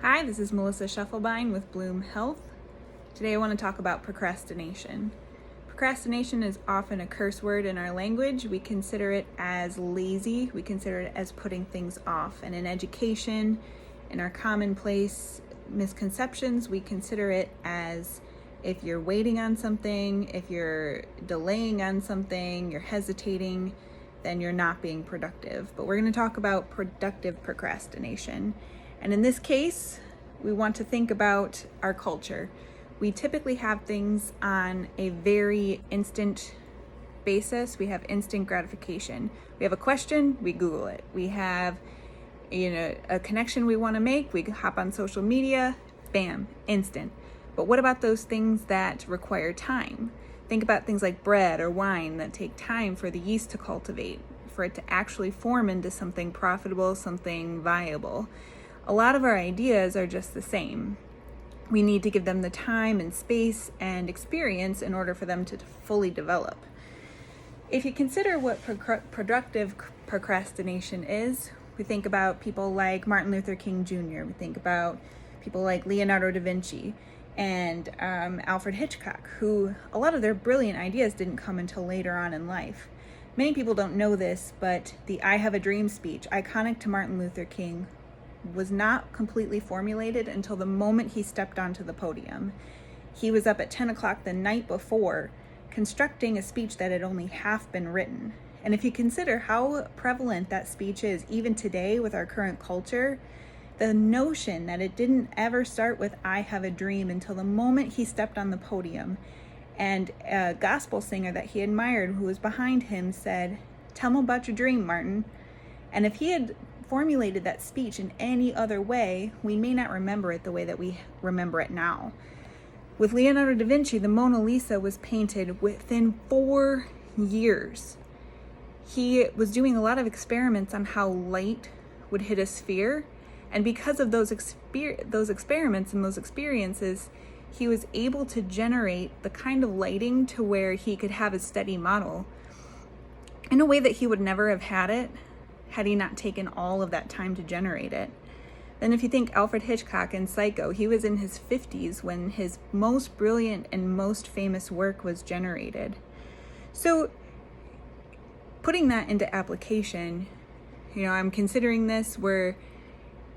Hi, this is Melissa Scheffelbein with Bloom Health. Today I want to talk about procrastination. Procrastination is often a curse word in our language. We consider it as lazy. We consider it as putting things off. And in education, in our commonplace misconceptions, we consider it as if you're waiting on something, if you're delaying on something, you're hesitating, then you're not being productive. But we're going to talk about productive procrastination. And in this case, we want to think about our culture. We typically have things on a very instant basis. We have instant gratification. We have a question, we Google it. We have a connection we want to make, we hop on social media, bam, instant. But what about those things that require time? Think about things like bread or wine that take time for the yeast to cultivate, for it to actually form into something profitable, something viable. A lot of our ideas are just the same. We need to give them the time and space and experience in order for them to fully develop. If you consider what productive procrastination is, we think about people like Martin Luther King Jr., we think about people like Leonardo da Vinci and Alfred Hitchcock, who a lot of their brilliant ideas didn't come until later on in life. Many people don't know this, but the I Have a Dream speech, iconic to Martin Luther King, was not completely formulated until the moment he stepped onto the podium. He was up at 10 o'clock the night before, constructing a speech that had only half been written. And if you consider how prevalent that speech is, even today with our current culture, the notion that it didn't ever start with I have a dream until the moment he stepped on the podium, and a gospel singer that he admired who was behind him said, "Tell me about your dream, Martin." And if he had formulated that speech in any other way, we may not remember it the way that we remember it now. With Leonardo da Vinci, the Mona Lisa was painted within 4 years. He was doing a lot of experiments on how light would hit a sphere, and because of those experiments and those experiences, he was able to generate the kind of lighting to where he could have a steady model in a way that he would never have had it had he not taken all of that time to generate it. Then if you think Alfred Hitchcock in Psycho, he was in his 50s when his most brilliant and most famous work was generated. So putting that into application, I'm considering this. We're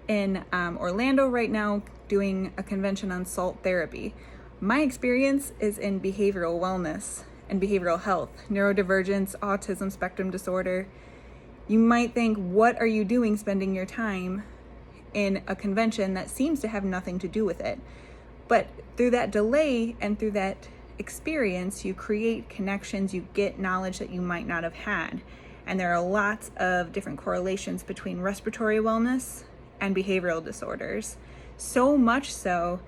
in Orlando right now doing a convention on salt therapy. My experience is in behavioral wellness and behavioral health, neurodivergence, autism spectrum disorder. You might think, what are you doing spending your time in a convention that seems to have nothing to do with it? But through that delay and through that experience, you create connections, you get knowledge that you might not have had. And there are lots of different correlations between respiratory wellness and behavioral disorders. So much so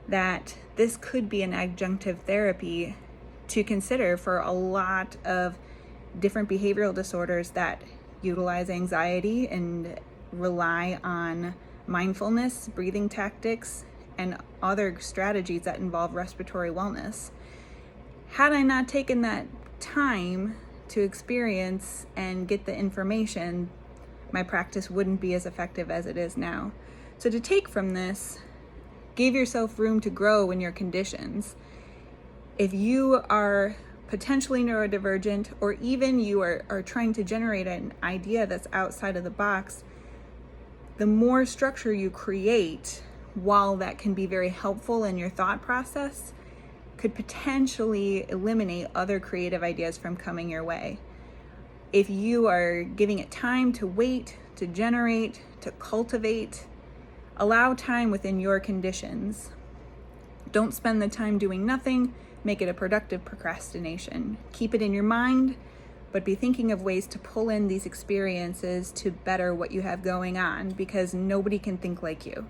that this could be an adjunctive therapy to consider for a lot of different behavioral disorders that utilize anxiety and rely on mindfulness, breathing tactics, and other strategies that involve respiratory wellness. Had I not taken that time to experience and get the information, my practice wouldn't be as effective as it is now. So to take from this, give yourself room to grow in your conditions. If you are potentially neurodivergent, or even you are trying to generate an idea that's outside of the box, the more structure you create, while that can be very helpful in your thought process, could potentially eliminate other creative ideas from coming your way. If you are giving it time to wait, to generate, to cultivate, allow time within your conditions. Don't spend the time doing nothing. Make it a productive procrastination. Keep it in your mind, but be thinking of ways to pull in these experiences to better what you have going on, because nobody can think like you.